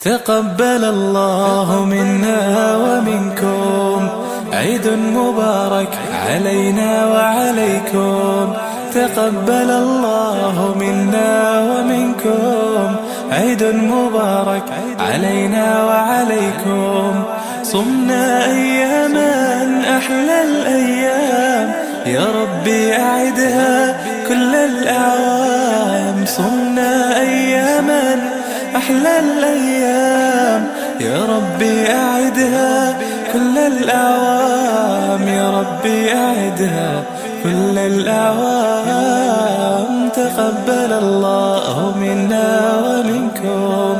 تقبل الله منا ومنكم عيد مبارك علينا وعليكم. تقبل الله منا ومنكم عيد مبارك علينا وعليكم. صمنا أياما أحلى الأيام، يا ربي أعدها كل الأعوام. صمنا أياما أحلى الأيام، يا ربي أعدها كل الأعوام. يا ربي أعدها كل الأعوام. تقبل الله منا ومنكم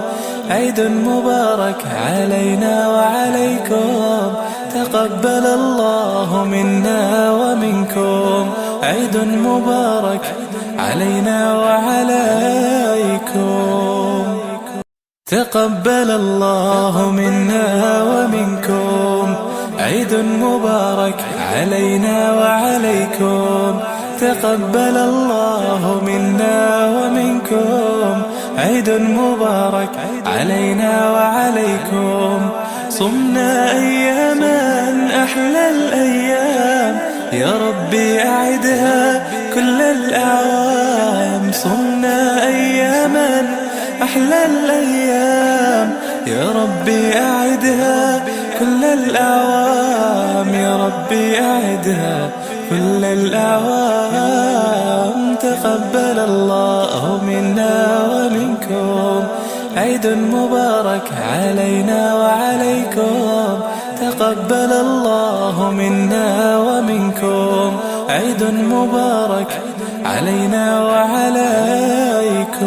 عيد مبارك علينا وعليكم. تقبل الله منا ومنكم عيد مبارك علينا وعليكم. تقبل الله منا ومنكم عيد مبارك علينا وعليكم. تقبل الله منا ومنكم عيد مبارك علينا وعليكم. صمنا أياما أحلى الأيام، يا ربي أعدها كل الأعوام. صمنا أياما أحلى الأيام، يا ربي أعدها كل الأعوام. يا ربي أعدها كل الأعوام. تقبل الله منا ومنكم عيد مبارك علينا وعليكم. تقبل الله منا ومنكم عيد مبارك علينا وعليكم.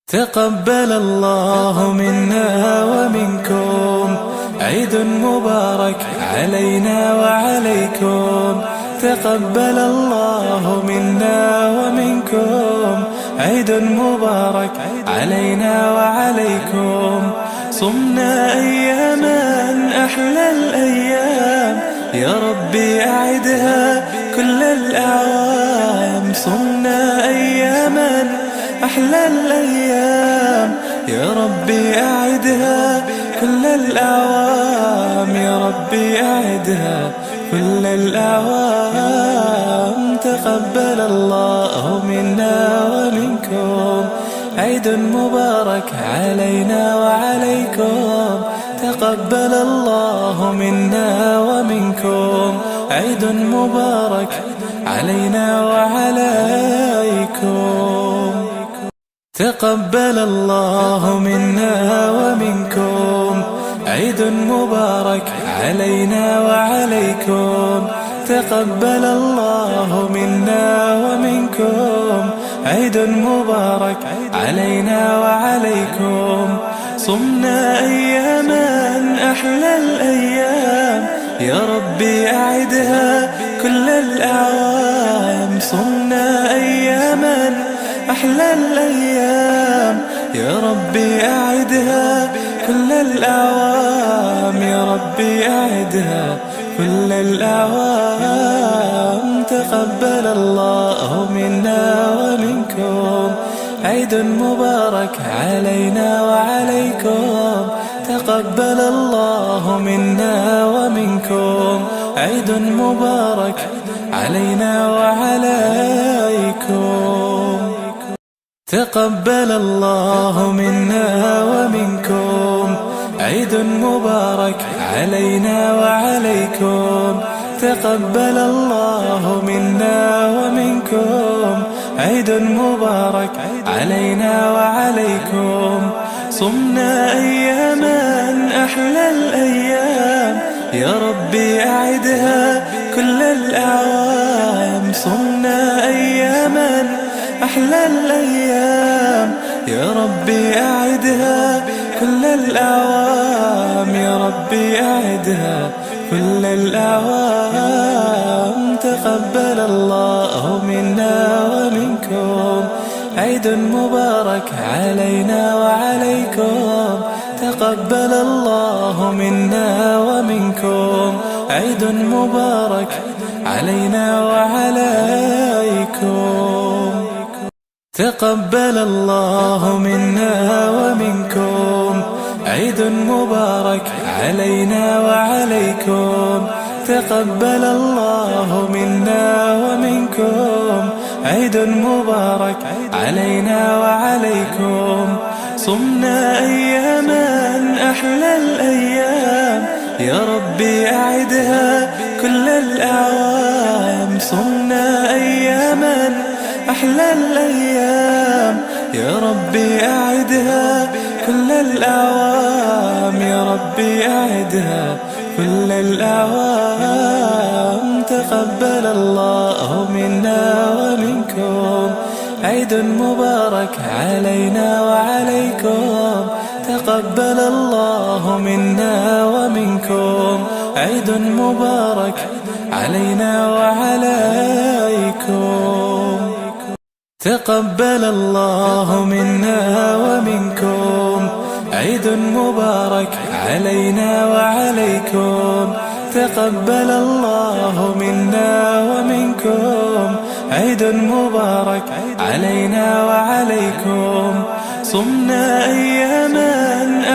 تقبل الله منا ومنكم عيد مبارك علينا وعليكم. تقبل الله منا ومنكم عيد مبارك علينا وعليكم. صمنا أياما أحلى الأيام، يا ربي أعدها كل الأعوام. صمنا أياما أحلى الأيام، يا ربي أعدها كل الأعوام. يا ربي أعدها كل الأعوام. تقبل الله منا ومنكم عيد مبارك علينا وعليكم. تقبل الله منا ومنكم عيد مبارك علينا وعليكم. تقبل الله منا ومنكم عيد مبارك علينا وعليكم. تقبل الله منا ومنكم عيد مبارك علينا وعليكم. صمنا أياما أحلى الأيام، يا ربي أعدها كل الأعوام. صمنا أياما أحلى الأيام، يا ربي أعدها كل الأعوام. يا ربي أعدها كل الأعوام. تقبل الله منا ومنكم عيد مبارك علينا وعليكم. تقبل الله منا ومنكم عيد مبارك علينا وعليكم. تقبل الله منا ومنكم عيد مبارك علينا وعليكم. تقبل الله منا ومنكم عيد مبارك علينا وعليكم. صمنا أياما أحلى الأيام، يا ربي أعدها كل الأعوام. صمنا أياما أحلى الأيام، يا ربي أعدها كل الأعوام. يا ربي أعدها كل الأعوام. تقبل الله منا ومنكم عيد مبارك علينا وعليكم. تقبل الله منا ومنكم عيد مبارك علينا وعليكم. تقبل الله منا ومنكم عيد مبارك علينا وعليكم. تقبل الله منا ومنكم عيد مبارك علينا وعليكم. صمنا أياما أحلى الأيام، يا ربي أعدها كل الأعوام. صمنا أياما أحلى الأيام، يا ربي أعدها كل الأعوام. يا ربي أعدها كل الأعوام. تقبل الله منا ومنكم عيد مبارك علينا وعليكم. تقبل الله منا ومنكم عيد مبارك علينا وعليكم. تقبل الله منا ومنكم عيد مبارك علينا وعليكم. تقبل الله منا ومنكم عيد مبارك علينا وعليكم. صمنا أياما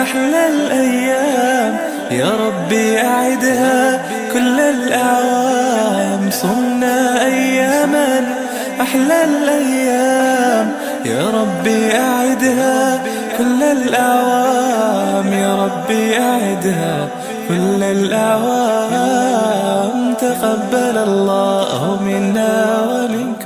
أحلى الأيام، يا ربي أعدها كل الأعوام. صمنا أياما أحلى الأيام، يا ربي أعدها كل الأعوام. يا ربي أعدها كل الأعوام. تقبل الله منا ومنكم.